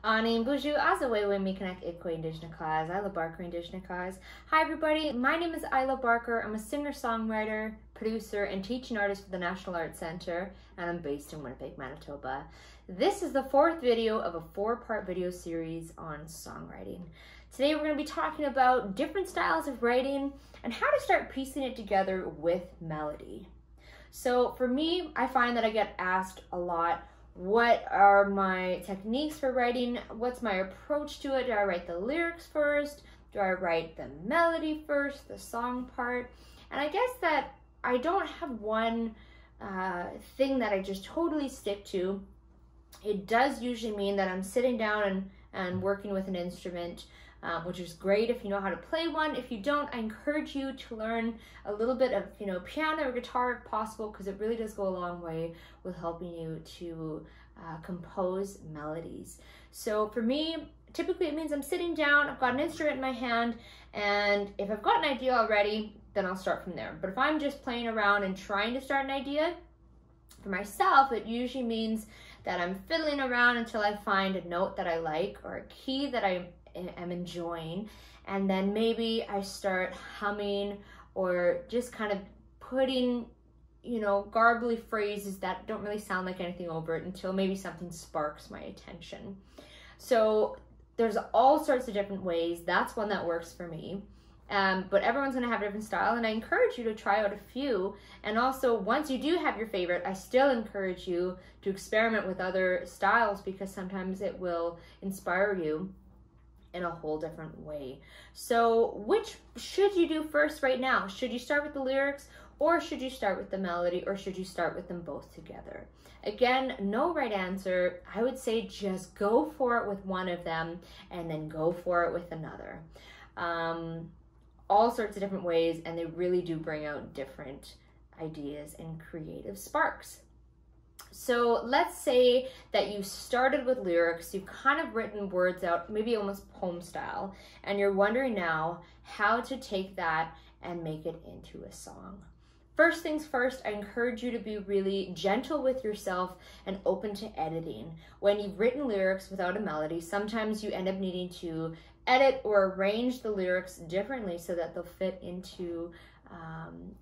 Anim buju azawewe mikanek ikwe indigenakaz, Isla Barker indigenakaz. Hi everybody, my name is Isla Barker. I'm a singer-songwriter, producer, and teaching artist for the National Arts Centre, and I'm based in Winnipeg, Manitoba. This is the fourth video of a four-part video series on songwriting. Today we're going to be talking about different styles of writing and how to start piecing it together with melody. So for me, I find that I get asked a lot, what are my techniques for writing? What's my approach to it? Do I write the lyrics first? Do I write the melody first, the song part? And I guess that I don't have one thing that I just totally stick to. It does usually mean that I'm sitting down and working with an instrument, which is great if you know how to play one. If you don't, I encourage you to learn a little bit of, piano or guitar if possible, because it really does go a long way with helping you to compose melodies. So for me, typically it means I'm sitting down, I've got an instrument in my hand, and if I've got an idea already, then I'll start from there. But if I'm just playing around and trying to start an idea, for myself, it usually means that I'm fiddling around until I find a note that I like or a key that I am enjoying, and then maybe I start humming or just kind of putting, garbly phrases that don't really sound like anything over it until maybe something sparks my attention. So there's all sorts of different ways. That's one that works for me. But everyone's going to have a different style, and I encourage you to try out a few. And also, once you do have your favorite, I still encourage you to experiment with other styles, because sometimes it will inspire you in a whole different way. So which should you do first right now? Should you start with the lyrics, or should you start with the melody, or should you start with them both together? Again, no right answer. I would say just go for it with one of them and then go for it with another. All sorts of different ways, and they really do bring out different ideas and creative sparks. So let's say that you started with lyrics, you've kind of written words out, maybe almost poem style, and you're wondering now how to take that and make it into a song. First things first, I encourage you to be really gentle with yourself and open to editing. When you've written lyrics without a melody, sometimes you end up needing to edit or arrange the lyrics differently so that they'll fit into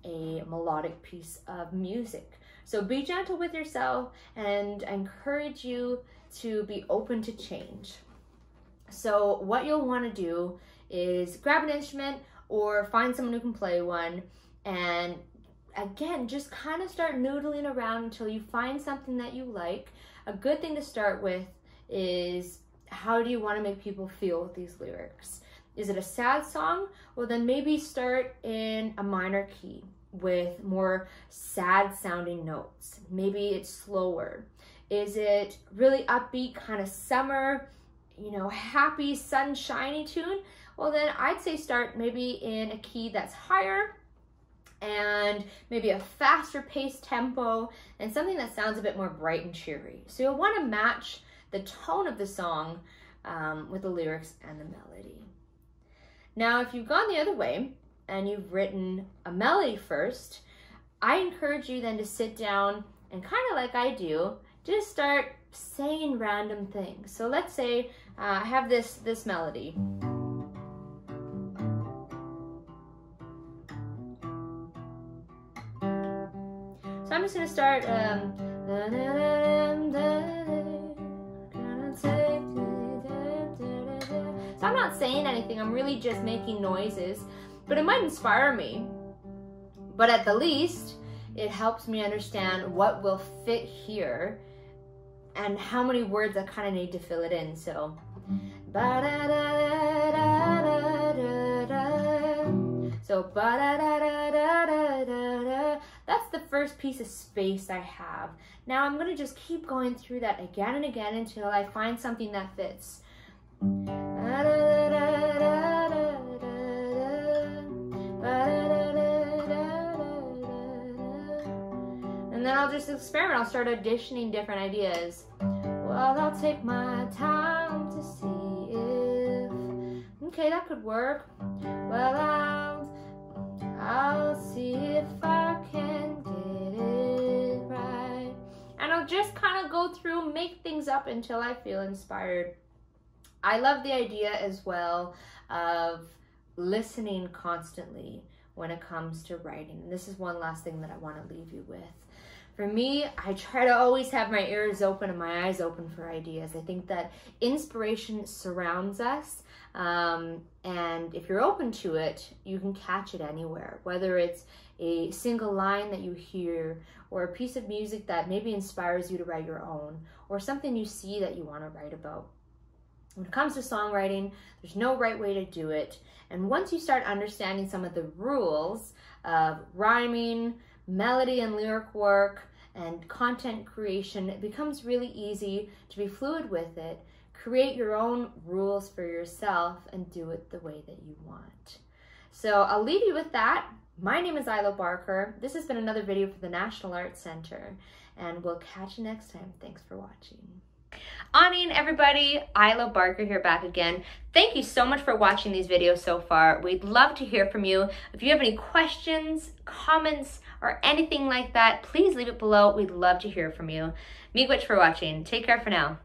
a melodic piece of music. So be gentle with yourself, and I encourage you to be open to change. So what you'll want to do is grab an instrument or find someone who can play one, and again, just kind of start noodling around until you find something that you like. A good thing to start with is, how do you want to make people feel with these lyrics? Is it a sad song? Well, then maybe start in a minor key with more sad sounding notes. Maybe it's slower. Is it really upbeat, kind of summer, happy, sunshiny tune? Well, then I'd say start maybe in a key that's higher and maybe a faster paced tempo and something that sounds a bit more bright and cheery. So you'll want to match the tone of the song with the lyrics and the melody. Now, if you've gone the other way and you've written a melody first, I encourage you then to sit down and, kind of like I do, just start saying random things. So let's say I have this melody. So I'm just going to start so I'm not saying anything, I'm really just making noises, but it might inspire me. But at the least, it helps me understand what will fit here and how many words I kind of need to fill it in. So, that's the first piece of space I have. Now I'm going to just keep going through that again and again until I find something that fits. And then I'll just experiment. I'll start auditioning different ideas. Well, I'll take my time to see if, okay, that could work. Well, I'll see if I can get it right. And I'll just kind of go through, make things up until I feel inspired. I love the idea as well of listening constantly when it comes to writing. And this is one last thing that I want to leave you with. For me, I try to always have my ears open and my eyes open for ideas. I think that inspiration surrounds us, and if you're open to it, you can catch it anywhere, whether it's a single line that you hear, or a piece of music that maybe inspires you to write your own, or something you see that you want to write about. When it comes to songwriting, there's no right way to do it. And once you start understanding some of the rules of rhyming, melody and lyric work, and content creation, it becomes really easy to be fluid with it, create your own rules for yourself, and do it the way that you want. So I'll leave you with that. My name is Isla Barker. This has been another video for the National Arts Centre, and we'll catch you next time. Thanks for watching. Anin, everybody, Isla Barker here, back again. Thank you so much for watching these videos so far. We'd love to hear from you. If you have any questions, comments, or anything like that, please leave it below. We'd love to hear from you. Miigwech for watching. Take care for now.